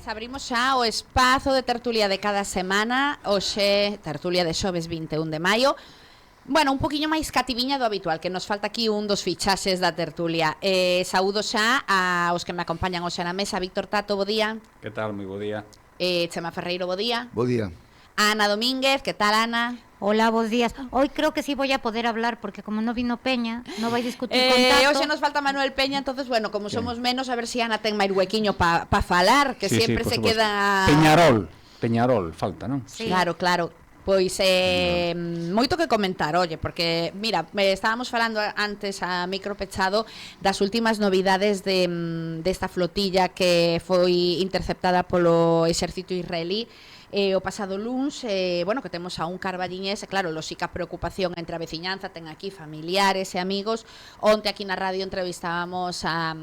Abrimos xa o espazo de tertulia de cada semana. Hoxe, tertulia de xoves 21 de maio. Bueno, un poquinho máis cativiña do habitual, que nos falta aquí un dos fichaxes da tertulia. Saúdo xa aos que me acompañan hoxe na mesa. Víctor Tato, bo día. Que tal? Moi bo día. Chema Ferreiro, bo día. Bo día. Ana Domínguez, que tal, Ana? Hola, buenos días. Hoy creo que sí voy a poder hablar porque como no vino Peña, no vai discutir con Tato. Hoxe nos falta Manuel Peña, entonces, bueno, como somos menos, a ver si Ana ten máis huequiño pa falar, que sempre se queda... Peñarol, falta, non? Sí. Claro. Pois moito que comentar, oye, porque mira, estábamos falando antes a micro pechado das últimas novidades desta flotilla que foi interceptada polo exército israelí o pasado luns, bueno, que temos a un carballiñés, claro, lóxica preocupación entre a veciñanza, ten aquí familiares e amigos. Onte aquí na radio entrevistábamos a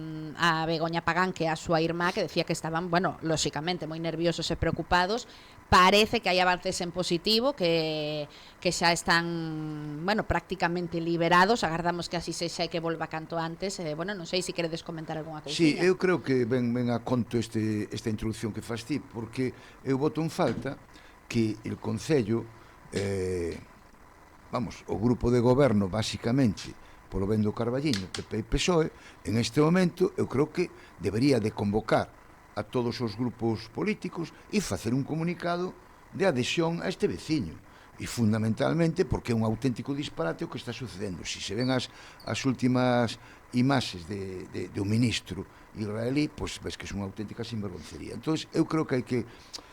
Begoña Pagán, que é a súa irmá, que decía que estaban, bueno, lóxicamente moi nerviosos e preocupados. Parece que hai avances en positivo, que xa están, bueno, prácticamente liberados. Agardamos que así sexa e que volva canto antes. Bueno, non sei se queredes comentar algunha cousa. Sí, eu creo que ven a conto esta introducción que faz ti, porque eu boto en falta que el Concello, o grupo de goberno, basicamente, polo ben do Carballiño, PP e PSOE, en este momento, eu creo que debería de convocar a todos os grupos políticos e facer un comunicado de adhesión a este veciño. E fundamentalmente porque é un auténtico disparate o que está sucedendo. Si se ven as últimas imaxes do ministro israelí, pois ves que é unha auténtica sinvergoncería. Entón, eu creo que hai que...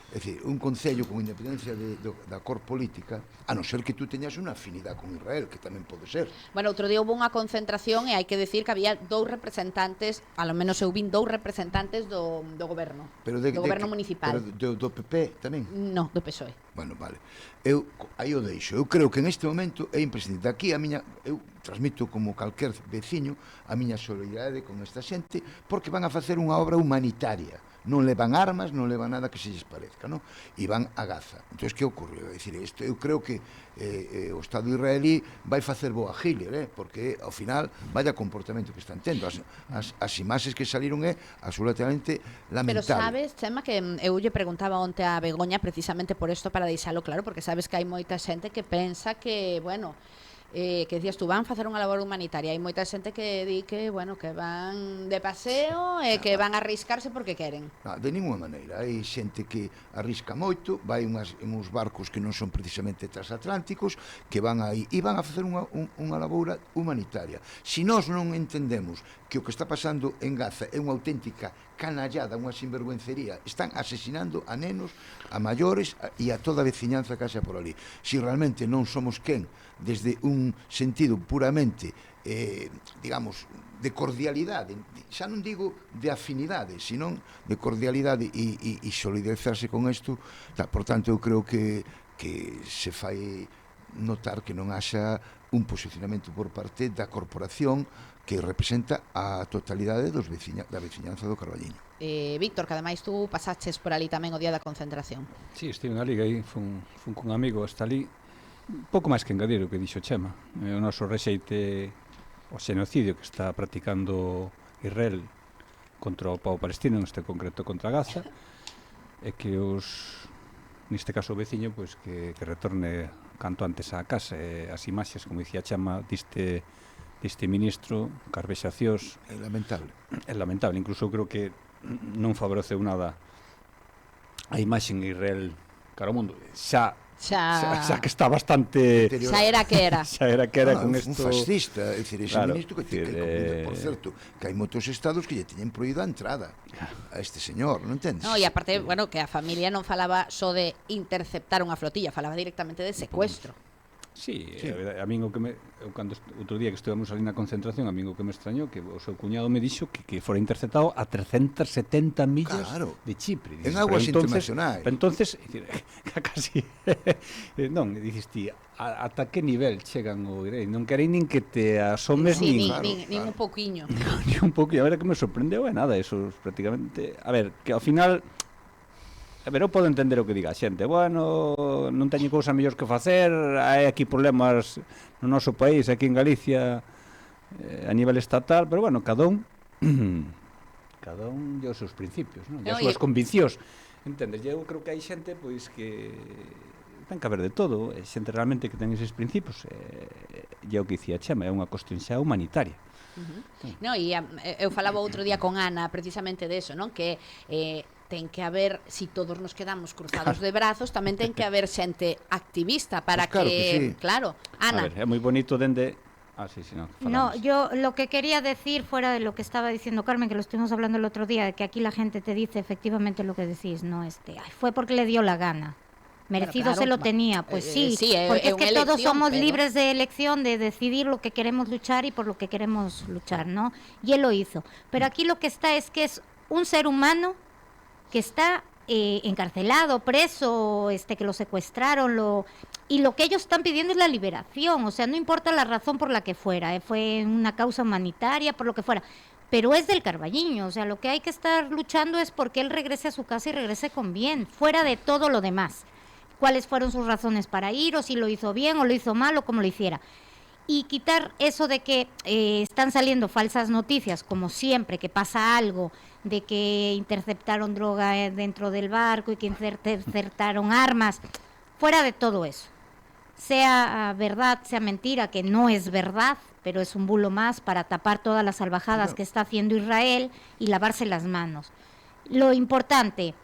É dicir, un concello con independencia da cor política, a non ser que tú teñas unha afinidade con Israel, que tamén pode ser. Bueno, outro día houve unha concentración e hai que decir que había dous representantes, a lo menos eu vin dous representantes do goberno, do goberno municipal. Pero do PP tamén? No, do PSOE. Bueno, vale. Aí o deixo. Eu creo que en este momento é imprescindible. Aquí eu transmito como calquer veciño a miña solidaridade con esta xente, porque van a facer unha obra humanitaria. Non levan armas, non levan nada que se lles parezca, non? E van a Gaza. Entón, que ocorreu? É dicir, eu creo que o Estado israelí vai facer boa Hitler, porque ao final vaya comportamento que están tendo. As imaxes que saliron é absolutamente lamentable. Pero sabes, Chema, que eu lle preguntaba onte a Begoña precisamente por isto, para deixalo claro, porque sabes que hai moita xente que pensa que, bueno, que decías tú, van facer unha labor humanitaria. Hai moita xente que di que, bueno, que van de paseo e que van a arriscarse porque queren. De ninguna maneira. Hai xente que arrisca moito, vai en uns barcos que non son precisamente transatlánticos, que van aí e van a facer unha labor humanitaria. Se nós non entendemos que o que está pasando en Gaza é unha auténtica canallada, unha sinvergüencería, están asesinando a nenos, a maiores e a toda a veciñanza que haxa por ali. Se realmente non somos quen, desde un sentido puramente, digamos, de cordialidade, xa non digo de afinidade, senón de cordialidade e solidarizarse con isto, por tanto, eu creo que se fai notar que non haxa un posicionamento por parte da corporación que representa a totalidade da veciñanza do Carballiño. Víctor, que ademais tú pasaches por ali tamén o día da concentración. Sí, estive na liga aí, fun cun amigo hasta ali. Pouco máis que engadir o que dixo Chema. O noso rexeite o xenocidio que está practicando Israel contra o povo palestino, neste concreto contra Gaza, e que neste caso o veciño, pois que retorne canto antes á casa. As imaxes, como dicía Chema, diste ministro, carvexacións... É lamentable. É lamentable, incluso creo que non favoreceu nada a imaxe en Israel cara ao mundo. Xa que está bastante... Xa era que era. Xa era que era con isto... Un fascista, é dicir, ese ministro que por certo, que hai moitos estados que lle teñen proído a entrada a este señor, non entendes? No, e aparte, bueno, que a familia non falaba só de interceptar unha flotilla, falaba directamente de secuestro. Sí, a min o que cando outro día que estivemos ali na concentración, a min o que me extrañou que o seu cuñado me dixo que fora interceptado a 370 millas de Chipre. En aguas internacionais. Entonces, casi non, dices ti, ata que nivel chegan o Irei? Non querei nin que te asomes nin un pouquiño. Nin un pouquiño, a ver, que me sorprendeu é nada, eso prácticamente, a ver, que ao final... A ver, eu podo entender o que diga a xente. Bueno, non teño cousas mellores que facer, hai aquí problemas no noso país, aquí en Galicia, a nivel estatal, pero bueno, cada un cada un e os seus principios, non? E No, as súas conviccións. Entendes? Eu creo que hai xente pois que ten que haber de todo, e xente realmente que ten eses principios, e é o que dicía Chema, é unha cuestión xa humanitaria. No, e eu falaba outro día con Ana precisamente deso, non? Que ten que haber, si todos nos quedamos cruzados de brazos, tamén ten que haber xente activista para Pues claro que sí. claro, Ana. A ver, é moi bonito dende... sí, no, No, yo lo que quería decir, fuera de lo que estaba diciendo Carmen, que lo estuvimos hablando el otro día, de que aquí la gente te dice efectivamente lo que decís, no, ay, fue porque le dio la gana. Merecido claro, se lo tenía, pues sí, porque es que todos somos libres de elección, de decidir lo que queremos luchar y por lo que queremos luchar, ¿no? Y él lo hizo. Pero aquí lo que está es que es un ser humano que está encarcelado, preso, que lo secuestraron, y lo que ellos están pidiendo es la liberación, o sea, no importa la razón por la que fuera, fue una causa humanitaria, por lo que fuera, pero es del Carballiño, o sea, lo que hay que estar luchando es porque él regrese a su casa y regrese con bien, fuera de todo lo demás. Cuáles fueron sus razones para ir, o si lo hizo bien o lo hizo mal o como lo hiciera. Y quitar eso de que están saliendo falsas noticias, como siempre, que pasa algo, de que interceptaron droga dentro del barco y que interceptaron armas, fuera de todo eso. Sea verdad, sea mentira, que no es verdad, pero es un bulo más para tapar todas las salvajadas que está haciendo Israel y lavarse las manos. Lo importante,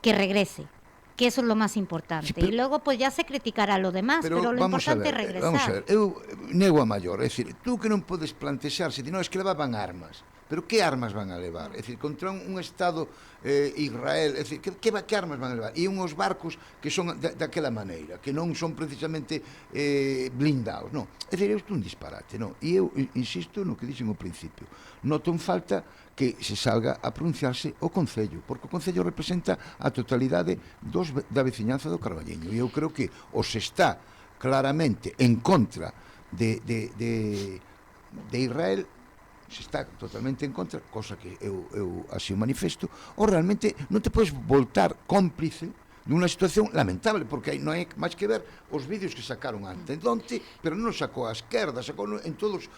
que regrese, que eso es lo más importante. Sí, pero, y luego pues ya se criticará lo demás, pero lo importante é regresar. Vamos a ver, eu nego a maior, é dicir, tú que non podes plantexarse, non, es que levaban armas, pero que armas van a levar? É dicir, contra un Estado Israel, é dicir, que armas van a levar? E unhos barcos que son daquela maneira, que non son precisamente blindados, non. É dicir, isto é un disparate, non? E eu insisto no que dixen ao principio, noto en falta que se salga a pronunciarse o Concello, porque o Concello representa a totalidade da veciñanza do Carballiño, e eu creo que os está claramente en contra de Israel, se está totalmente en contra, cosa que eu así o manifesto, ou realmente non te podes voltar cómplice dunha situación lamentable, porque non hai máis que ver os vídeos que sacaron antes onte, pero non sacou a esquerda, sacou en todos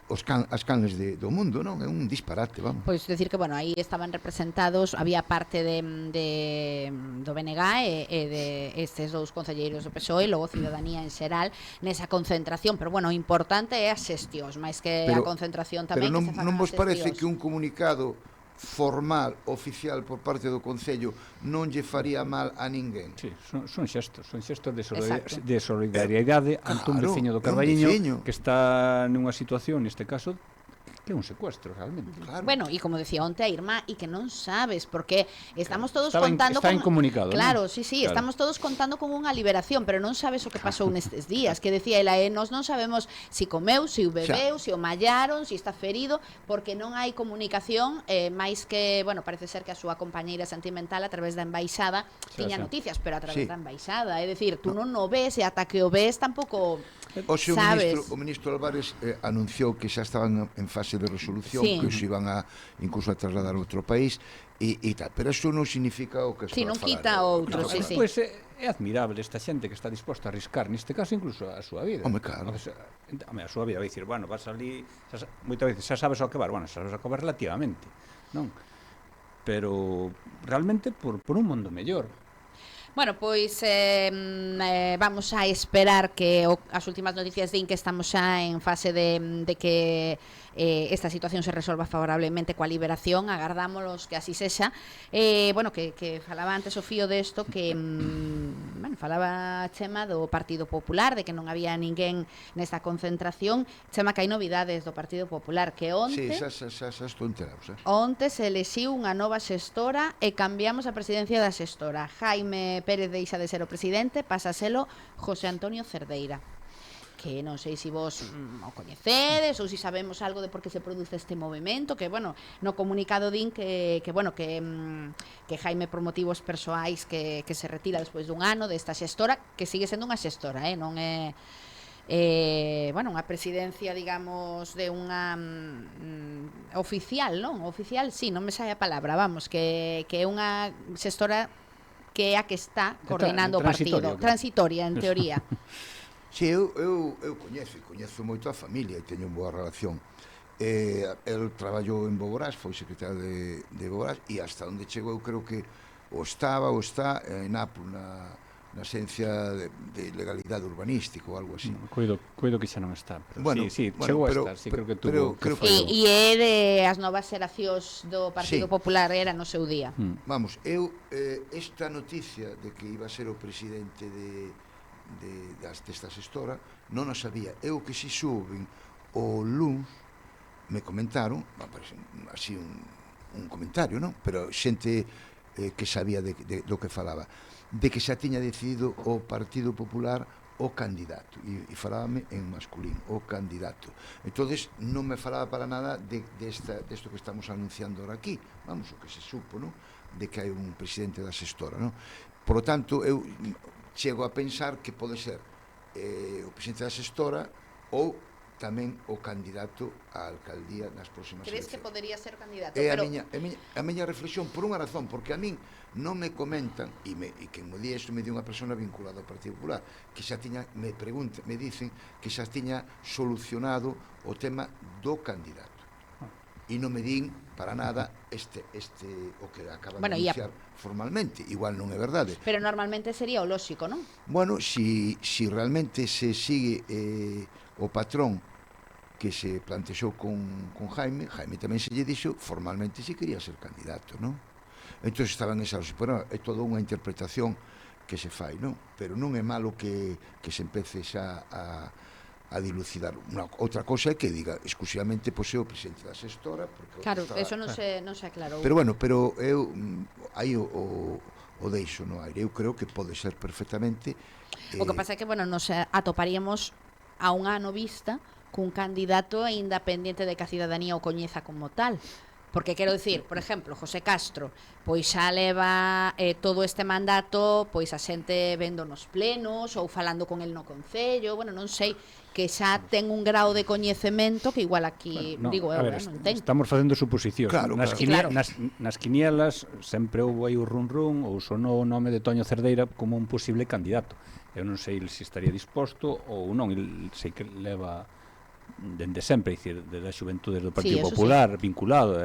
as canles do mundo, non? É un disparate, vamos. Pois decir que, bueno, aí estaban representados, había parte do BNG e de estes dous concelleiros do PSOE e logo Ciudadanía en xeral nesa concentración, pero, bueno, o importante é as xestións, máis que a concentración tamén pero que se fagan as xestións. Pero non vos parece que un comunicado formal, oficial por parte do Concello non lle faría mal a ninguén? Sí, son xestos de solidariedade ante un veciño do Carballiño que está nunha situación, neste caso, que é un secuestro, realmente. Claro. Bueno, e como decía onte a Irma, e que non sabes, porque estamos todos está incomunicado. Claro, ¿no? sí, claro. Estamos todos contando con unha liberación, pero non sabes o que pasou nestes días, que decía ela, nós non sabemos si comeu, si o bebeu, si o mallaron, si está ferido, porque non hai comunicación, máis que, bueno, parece ser que a súa compañeira sentimental a través da embaixada tiña noticias, pero a través da embaixada, é dicir, tú non o ves e ata que o ves tampouco sabes. O ministro Álvarez anunciou que xa estaban en fase de resolución, que os iban a incluso a trasladar a outro país e tal, pero eso non significa o que está non quita outro, sí. Pois é admirable esta xente que está disposta a arriscar, neste caso incluso a súa vida. Home, claro. A súa vida, vai dicir, bueno, vas ali, moitas veces xa sabes ao que vas, bueno, xa sabes ao que vas relativamente, non? Pero realmente por un mundo mellor. Bueno, pois vamos a esperar que as últimas noticias din que estamos xa en fase de que esta situación se resolva favorablemente coa liberación, agardámolos que así sexa. Bueno, que falaba antes o fío desto, que bueno, falaba Chema do Partido Popular, de que non había ninguén nesta concentración. Chema, que hai novidades do Partido Popular, que onte estou enterado, onte se elixiu unha nova xestora e cambiamos a presidencia da xestora. Jaime Pérez deixa de ser o presidente, pasa a selo José Antonio Cerdeira, que non sei se vos o coñecedes ou se sabemos algo de por que se produce este movimento, que, bueno, no comunicado din que Jaime, por motivos persoais, que se retira despois dun ano desta xestora, que sigue sendo unha xestora, non é bueno, unha presidencia, digamos, de unha oficial, non? Oficial, sí, non me sai a palabra, vamos, que é unha xestora que é a que está coordinando o partido, transitoria, en teoría. Si, eu coñezo moito a familia e teño boa relación. el traballou en Bogorás, foi secretario de Bogorás, e hasta onde chegou eu creo que ou está en Apu, na esencia de legalidade urbanística ou algo así. Cuido que xa non está, pero bueno, sí, chegou a estar, sí, creo que tuvo... E é de as novas xeracións do Partido Popular, era no seu día. Vamos, eu esta noticia de que iba a ser o presidente desta xestora non a sabía. Eu que si suben o luns me comentaron, así un comentario, non? Pero xente que sabía do que falaba, de que xa tiña decidido o Partido Popular o candidato, e falábame en masculino, o candidato. Entonces non me falaba para nada desto que estamos anunciando ahora aquí, vamos, o que se supo, non? De que hai un presidente da xestora, non? Por lo tanto, eu chego a pensar que pode ser o presidente da xestora ou tamén o candidato á alcaldía nas próximas eleccións. Crees que podería ser o candidato? É a miña reflexión por unha razón, porque a min non me comentan, e que me di isto me di unha persona vinculada ao Partido Popular, que xa tiña, me dicen que xa tiña solucionado o tema do candidato. E non me din para nada o que acaban de anunciar formalmente, igual non é verdade. Pero normalmente sería o lóxico, non? Bueno, si realmente se sigue o patrón que se plantexou con Jaime tamén se lle dixo formalmente se quería ser candidato, non? Entón estaban esas, pero é toda unha interpretación que se fai, non? Pero non é malo que se empece xa a dilucidar. Outra cousa é que diga exclusivamente pois é o presidente da xestora, porque claro, eso non se aclarou. Pero bueno, eu aí o deixo no aire. Eu creo que pode ser perfectamente. O que pasa é que, bueno, nos atoparíamos a un ano vista cun candidato independiente de que a cidadanía o coñeza como tal. Porque quero dicir, por exemplo, José Castro, pois xa leva todo este mandato, pois a xente vendo nos plenos ou falando con el no concello, bueno, non sei, que xa ten un grao de coñecemento que igual aquí, bueno, digo eu, non ten. Estamos facendo suposicións. Claro, nas quinielas sempre houve aí o run ou sonou o nome de Toño Cerdeira como un posible candidato. Eu non sei se estaría disposto ou non, sei que leva dende sempre, dicir, da xuventude do Partido Popular, vinculado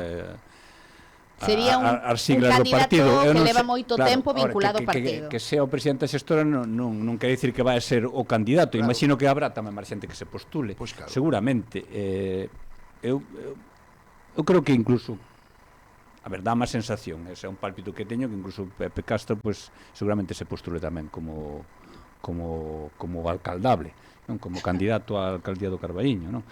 sería un candidato que leva moito tempo vinculado ao partido. Que sea o presidente da xestora non quere dicir que vai a ser o candidato. Imagino que habrá tamén máis xente que se postule, seguramente. Eu creo que incluso, a ver, dá má sensación, ese é un pálpito que teño, que incluso Pepe Castro pues seguramente se postule tamén como alcaldable, non, como candidato á alcaldía do Carballiño, non?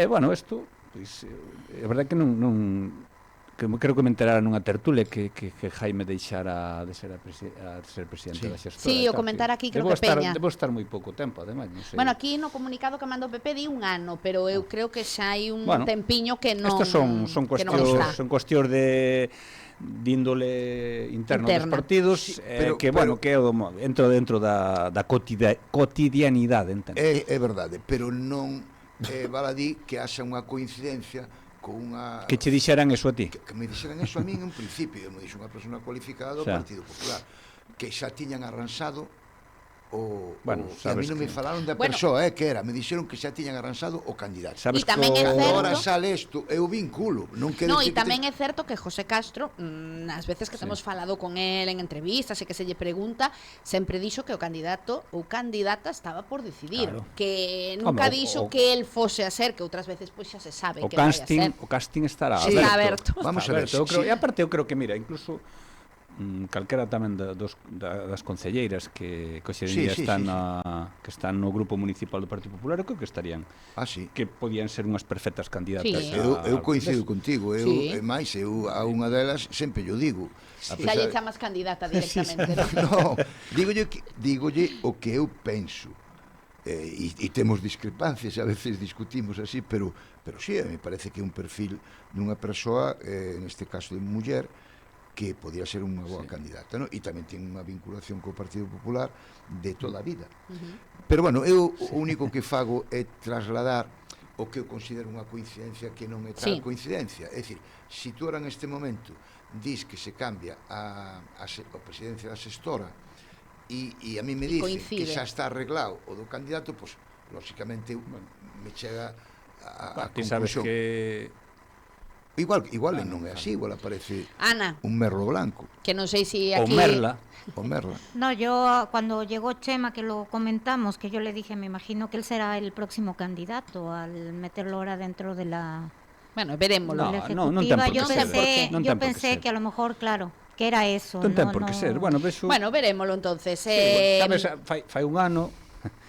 Bueno, isto, pois, é verdade que non que creo que me enterara nunha tertulia que Jaime deixara de ser presidente da xestora. Sí, o comentar aquí creo que Peña. Debo estar moi pouco tempo, ademais, non sei. Bueno, aquí no comunicado que mandou Pepe di un ano, pero eu creo que xa hai un tempiño que non. Estos son cuestións de índole interno dos partidos, que é o dentro da cotidianidade, entende? É verdade, pero non vale a dir que haxa unha coincidencia con unha... Que che dixeran eso a ti? Que me dixeran eso a min en principio, me dixo unha persona cualificada do Partido Popular, que xa tiñan arranxado bueno, a mí non me falaron da persoa, que era, me dixeron que xa tiñan arranxado o candidato. E tamén é certo, agora sale isto, eu vinculo, non quero e tamén é certo que José Castro, as veces que temos falado con el en entrevistas e que se lle pregunta, sempre dixo que o candidato ou candidata estaba por decidir, que nunca dixo que el fose a ser, que outras veces pois xa se sabe que vai a ser. O casting estará aberto. Vamos a ver, e aparte eu creo que, mira, incluso calquera tamén das concelleiras que hoxe en día que están no grupo municipal do Partido Popular, eu creo que estarían, que podían ser unhas perfectas candidatas. Eu coincido contigo, máis, eu a unha delas sempre yo digo. Xa lle chamas candidata directamente, non? Dígolle o que eu penso. E temos discrepancias, a veces discutimos así, pero sí, me parece que é un perfil dunha persoa, neste caso de muller, que podía ser unha boa candidata, non? E tamén ten unha vinculación co Partido Popular de toda a vida. Pero, bueno, eu o único que fago é trasladar o que eu considero unha coincidencia que non é tal coincidencia. É dicir, se tú ahora neste momento dis que se cambia a presidencia da xestora e a mí me dice que xa está arreglado o do candidato, pois, lóxicamente, me chega a ti sabes conclusión. que Igual non é así, igual aparece Ana, un merlo blanco que non sei si o aquí... Merla. o merla. No, yo cuando llegó Chema, que lo comentamos, que yo le dije, me imagino que él será el próximo candidato al meterlo ahora dentro de la, Bueno, verémoslo. No, de la non ten ejecutiva. por Yo que ser. por qué. yo pensé que a lo mejor, claro, que era eso. Non ten por que ser. Bueno, vexo... Bueno, verémoslo entonces. Sabes, fai un ano,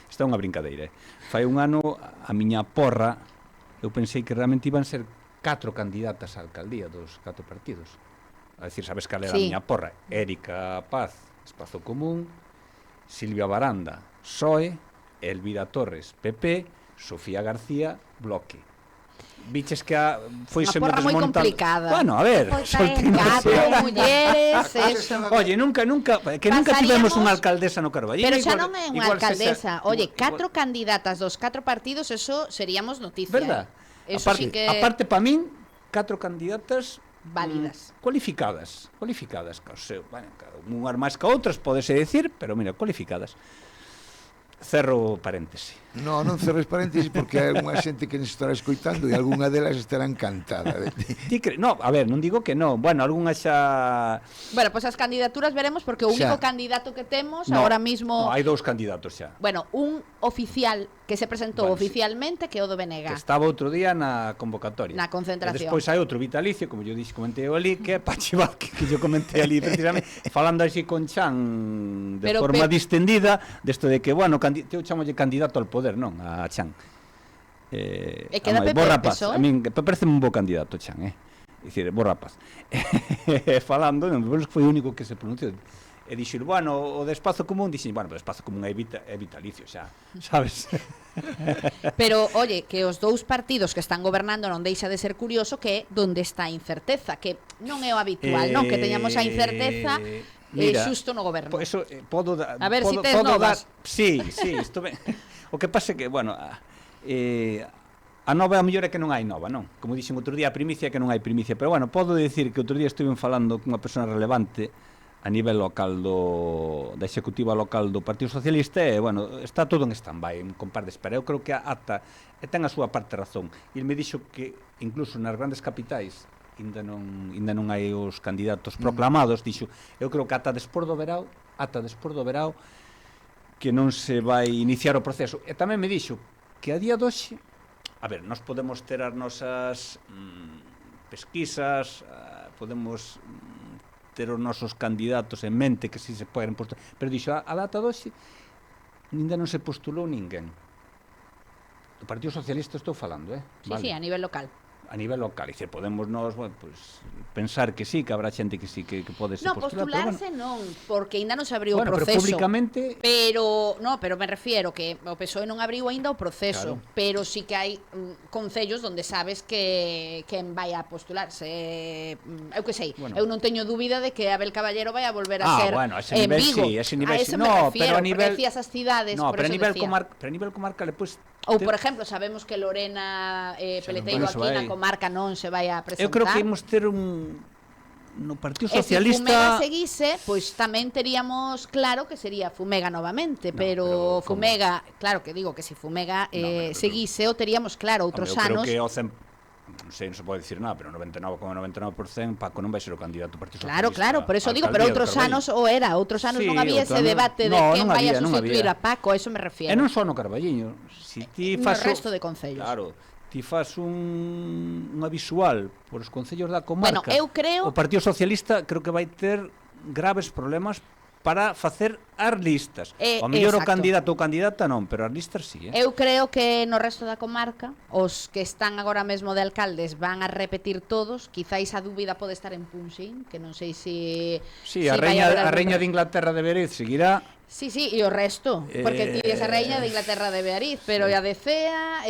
está unha brincadeira, fai un ano a miña porra, eu pensei que realmente iban ser 4 candidatas á alcaldía dos 4 partidos. A decir, sabes cal era a Sí. miña porra? Érica Paz, Espazo Común, Silvia Baranda, PSOE, Elvira Torres, PP, Sofía García, Bloque. Viches que foise Unha porra moi desmontando. complicada. Bueno, a ver, Foi soltemos. Catro mulleres, eso. Oye, nunca nunca tivemos unha alcaldesa no Carballín. Pero xa non é unha alcaldesa. Oye, 4 candidatas dos 4 partidos, eso seríamos noticia. Verdad? Eso sí que Aparte para min, 4 candidatas válidas. Cualificadas, claro, bueno, unhas máis que outras, podese decir, pero mira, cualificadas. Cerro paréntese. Non cerres paréntesis porque hai unha xente que nos estará escoitando e algunha delas estará encantada de ti. No, a ver, non digo que non. Bueno, algunha xa... Bueno, pues as candidaturas veremos porque o único Xa. candidato que temos No, ahora mismo, no, hai 2 candidatos xa. bueno, un oficial que se presentou Vale, sí. oficialmente que é o do Que Benega. estaba outro día na convocatoria. Na concentración. E despois hai outro vitalicio, como yo dixo, comentei ali, que é Pachi Vázquez, que yo comentei ali precisamente, falando así con Chan de Pero forma distendida, desto de que, bueno, eu chamolle candidato al poder, non, a Chan. E queda PP, bo rapaz, PSOE? a min parece un bo candidato Chan, dicir, bo rapaz. Falando, non, foi o único que se pronunciou. E dixo, bueno, o de Espazo Común, dixo, bueno, o de Espazo Común é vitalicio xa, sabes? Pero, oye, que os dous partidos que están gobernando non deixa de ser curioso que é donde está a incerteza, que non é o habitual, non? Que teñamos a incerteza xusto no goberno. Pues eso, podo A ver, si tes novas. Sí, isto ben. O que pasa é que, bueno, a nova a mellor é que non hai nova, non? Como dixen outro día, a primicia é que non hai primicia, pero bueno, podo dicir que outro día estuve falando cunha persona relevante a nivel local da executiva local do Partido Socialista e, bueno, está todo en stand-by, con par de espera. Eu creo que ata ten a súa parte razón. E ele me dixo que incluso nas grandes capitais ainda non hai os candidatos proclamados, dixo, eu creo que ata despois do verao que non se vai iniciar o proceso. E tamén me dixo que a día de hoxe, a ver, nós podemos ter as nosas pesquisas, podemos ter os nosos candidatos en mente que si se poden postular, pero dixo, a data de hoxe ainda non se postulou ninguén. Do Partido Socialista estou falando, Sí, vale. Sí, a nivel local. A nivel local, e se podemos nós, bueno, pues, pensar que sí, que habrá xente que sí que pode se postular. No, postularse non, porque ainda non se abriu o proceso. Pero públicamente... Pero me refiero que o PSOE non abriu ainda o proceso, claro. Pero sí que hai concellos onde sabes que quen vai a postularse. Eu que sei, bueno. Eu non teño dúbida de que Abel Caballero vai a volver a ser bueno, ese nivel, en Vigo. Sí, ese nivel, a ese sí. me refiero, pero a nivel... decías as cidades, no, por pero eso a nivel comarcal, pues, ou, por exemplo, sabemos que Lorena Peleteiro aquí na comarca non se vai a presentar. Eu creo que imos ter no Partido E se Socialista... Fumega seguise, pois tamén teríamos claro que sería Fumega novamente, pero Fumega, claro que digo que se Fumega seguise, o teríamos claro outros anos... Eu creo que non sei, non se pode dicir nada, pero 99,99% Paco non vai ser o candidato do Partido Socialista. Claro, por eso digo, pero outros anos outros anos non había ese debate de quen vai a sustituir a Paco, a eso me refiero. E non só no Carballiño, si ti no resto de concellos. Claro, ti faz unha visual por os concellos da comarca. Bueno, eu creo... O Partido Socialista creo que vai ter graves problemas para facer as listas. O mellor o candidato ou candidata non, pero as listas sí, Eu creo que no resto da comarca os que están agora mesmo de alcaldes van a repetir todos, quizáis a dúbida pode estar en Punxín, que non sei se... Sí, a reina de Inglaterra de Beariz seguirá. Sí, e o resto, porque ti esa reina de Inglaterra de Beariz, pero sí. A de Cea,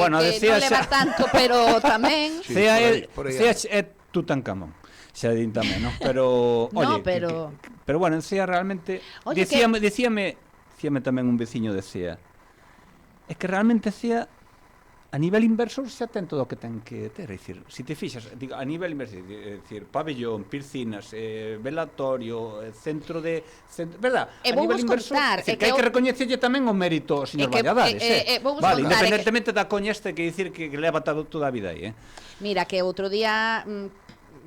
bueno, que non leva tanto, pero tamén... Sí, Cea é Tutankamón. Xa din tamén, ¿no? Pero, oye, pero bueno, en Cea realmente dicíame tamén un veciño de Cea. É que realmente Cea a nivel inversor xa ten todo o que ten que ter, é dicir, se te fixas, digo, a nivel inversor, é dicir, pabellón, piscinas, velatorio, centro de, verdad? A nivel inversor, que hai que recoñecerlle tamén o mérito ao señor Valladares, vale, independentemente da coña este que dicir que leva toda a vida aí, Mira, que outro día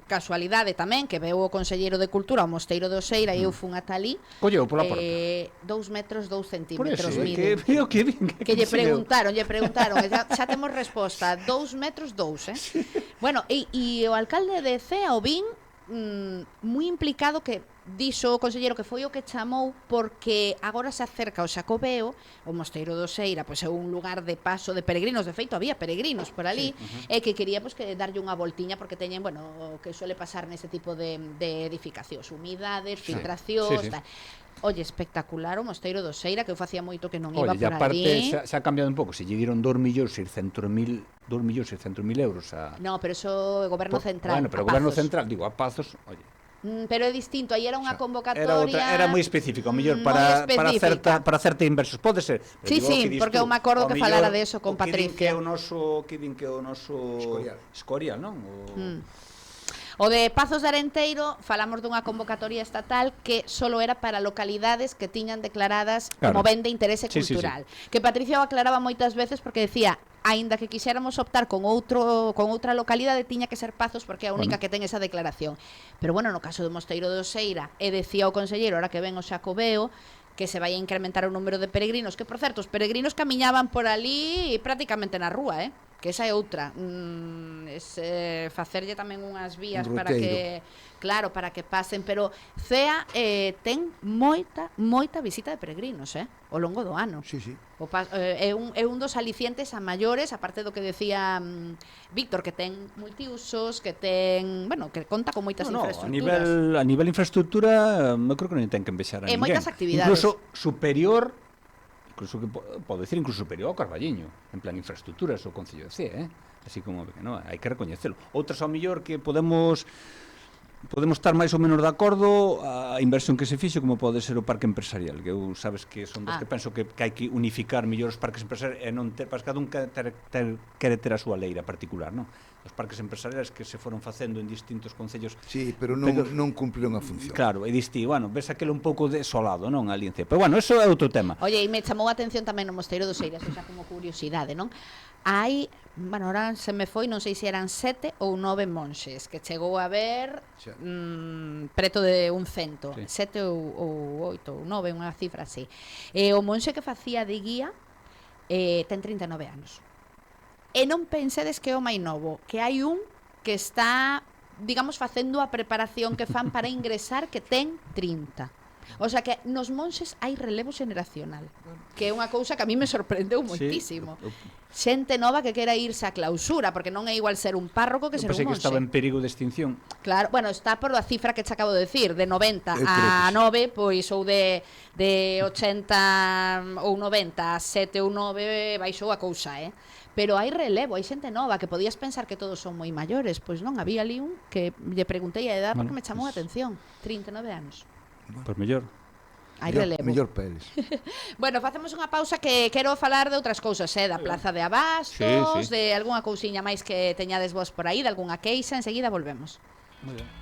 casualidade tamén, que veu o conselleiro de Cultura ao Mosteiro de Oseira e eu fun ata ali. Colleu pola porta. 2 metros 2 centímetros mide. Que lle preguntaron, xa temos resposta, 2 metros 2, Bueno, e o alcalde de Cea, o Vin, moi implicado, que dixo o conselleiro que foi o que chamou porque agora se acerca o Xacobeo, o Mosteiro do Oseira, pois é un lugar de paso de peregrinos, de feito había peregrinos por ali, e que quería pois que darlle unha voltiña porque teñen, bueno, o que suele pasar nese tipo de edificacións, humidades, filtracións, tal. Oye, espectacular o Mosteiro do Oseira, que eu facía moito que non iba por ali. E aparte xa ha cambiado un pouco, se lle dieron 2.600.000 euros a... No, pero eso é o goberno central. Bueno, pero o goberno central, digo, a Pazos, oye, pero é distinto, aí era unha convocatoria, era moi específico, mellor para certa inversos, pode ser. Sí, porque eu me acordo que falara de eso con Patricia. Que din que o noso Escorial, non? O de Pazos de Arenteiro, falamos dunha convocatoria estatal que solo era para localidades que tiñan declaradas como ben de interese cultural. Que Patricia o aclaraba moitas veces porque decía, aínda que quixéramos optar con outra localidade, tiña que ser Pazos porque é a única que ten esa declaración. Pero bueno, no caso do Mosteiro de Oseira, e decía o conselleiro, ahora que ven o Xacobeo, que se vai a incrementar o número de peregrinos, que por certo, os peregrinos camiñaban por ali prácticamente na rúa, que esa é outra, facerlle tamén unhas vías para que, claro, para que pasen, pero Cea ten moita visita de peregrinos, ao longo do ano. Sí. É un dos alicientes a maiores, aparte do que decía Víctor, que ten multiusos, que ten, bueno, que conta con moitas infraestructuras. A nivel infraestructura, eu creo que non ten que envexar a ninguén. Moitas actividades. Incluso superior, incluso que pode decir incluso superior ao Carballiño, en plan infraestructuras o Concello de Cea, así como que non, hai que recoñecelo. Outras ao mellor que podemos estar máis ou menos de acordo a inversión que se fixo, como pode ser o parque empresarial, que eu sabes que son dos que penso que hai que unificar mellor os parques empresariais e non ter, para cada un quere ter a súa leira particular, non? Os parques empresariais que se foron facendo en distintos concellos. Sí, pero non cumpriron a función. Claro, e diste, bueno, ves aquele un pouco desolado, non, ali en Cea. Pero bueno, eso é outro tema. Oye, e me chamou a atención tamén no Mosteiro do Oseira, xa como curiosidade, non? Hai, bueno, ahora se me foi, non sei se eran 7 ou 9 monxes, que chegou a ver preto de 100, 7 ou 8 ou 9, unha cifra así. E o monxe que facía de guía ten 39 anos. E non pensedes que é o máis novo, que hai un que está, digamos, facendo a preparación que fan para ingresar, que ten 30. O sea que nos monxes hai relevo xeneracional, que é unha cousa que a mí me sorprendeu moitísimo. Xente nova que quera irse á clausura, porque non é igual ser un párroco que ser un monxe. Que estaba en perigo de extinción. Claro, bueno, está por a cifra que te acabo de decir, de 90 a 9, pois ou de 80 ou 90 a 7 ou 9 baixou a cousa, pero hai relevo, hai xente nova que podías pensar que todos son moi maiores, pois non, había ali un que lle preguntei a edad porque me chamou a atención, 39 anos. Pois mellor. Hai relevo. Mellor peles. Bueno, facemos unha pausa que quero falar de outras cousas, da Plaza de Abastos, de algunha cousiña máis que teñades vos por aí, de algunha queixa, enseguida volvemos. Moi ben.